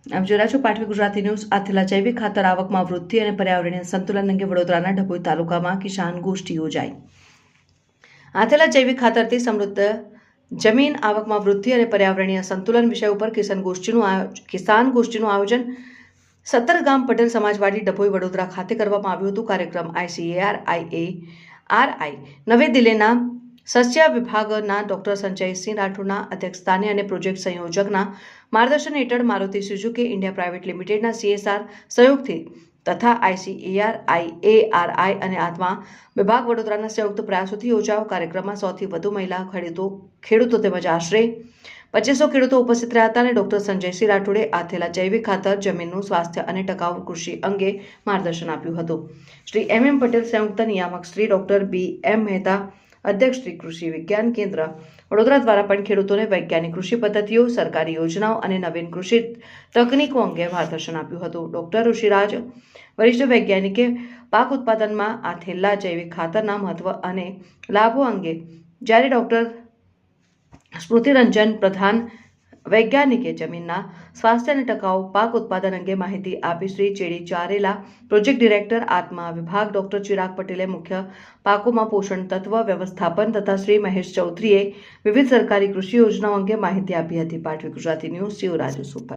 આપ જોઈ રહ્યા છો પાટવી ગુજરાતી ન્યૂઝ। આથેલા જૈવિક ખાતર આવકમાં વૃદ્ધિ અને પર્યાવરણીય સંતુલન અંગે વડોદરાના ડભોઈ તાલુકામાં કિસાન ગોષ્ઠી યોજાઈ। આથેલા જૈવિક ખાતરથી સમૃદ્ધ જમીન આવકમાં વૃદ્ધિ અને પર્યાવરણીય સંતુલન વિષય ઉપર કિસાન ગોષ્ઠીનું આયોજન સત્તરગામ પટેલ સમાજવાડી ડભોઈ વડોદરા ખાતે કરવામાં આવ્યું હતું। કાર્યક્રમ ICAR નવી દિલ્હીના સસ્ય વિભાગના ડોક્ટર સંજયસિંહ રાઠોડના અધ્યક્ષસ્થાને અને પ્રોજેક્ટ સંયોજકના માર્ગદર્શન હેઠળ મારુતિ સુઝુકી ઇન્ડિયા પ્રાઇવેટ લિમિટેડના CSR સહયોગથી તથા ICAR અને આત્મા વિભાગ વડોદરાના સંયુક્ત પ્રયાસોથી યોજાયો। કાર્યક્રમમાં 100થી વધુ મહિલા ખેડૂતો તેમજ આશરે 2500 ખેડૂતો ઉપસ્થિત રહ્યા હતા અને ડોક્ટર સંજયસિંહ રાઠોડે આથેલા જૈવિક ખાતર જમીનનું સ્વાસ્થ્ય અને ટકાઉ કૃષિ અંગે માર્ગદર્શન આપ્યું હતું। શ્રી MM પટેલ સંયુક્ત નિયામક શ્રી ડોક્ટર BM મહેતા અધ્યક્ષ શ્રી કૃષિ વિજ્ઞાન કેન્દ્ર વડોદરા દ્વારા પણ ખેડૂતોને વૈજ્ઞાનિક કૃષિ પદ્ધતિઓ, સરકારી યોજનાઓ અને નવીન કૃષિ તકનીકો અંગે માર્ગદર્શન આપ્યું હતું। ડોક્ટર ઋષિરાજ વરિષ્ઠ વૈજ્ઞાનિકે પાક ઉત્પાદનમાં આથેલા જૈવિક ખાતરના મહત્વ અને લાભો અંગે, જ્યારે ડોક્ટર સ્મૃતિરંજન પ્રધાન વૈજ્ઞાનિકે જમીનના સ્વાસ્થ્ય અને ટકાઉ પાક ઉત્પાદન અંગે માહિતી આપી। શ્રી JD ચારેલા પ્રોજેક્ટ ડિરેક્ટર આત્મા વિભાગ ડોક્ટર ચિરાગ પટેલે મુખ્ય પાકોમાં પોષણ તત્વ વ્યવસ્થાપન તથા શ્રી મહેશ ચૌધરીએ વિવિધ સરકારી કૃષિ યોજનાઓ અંગે માહિતી આપી હતી। પાટવી ગુજરાતી ન્યૂઝ શિવરાજ સુપર।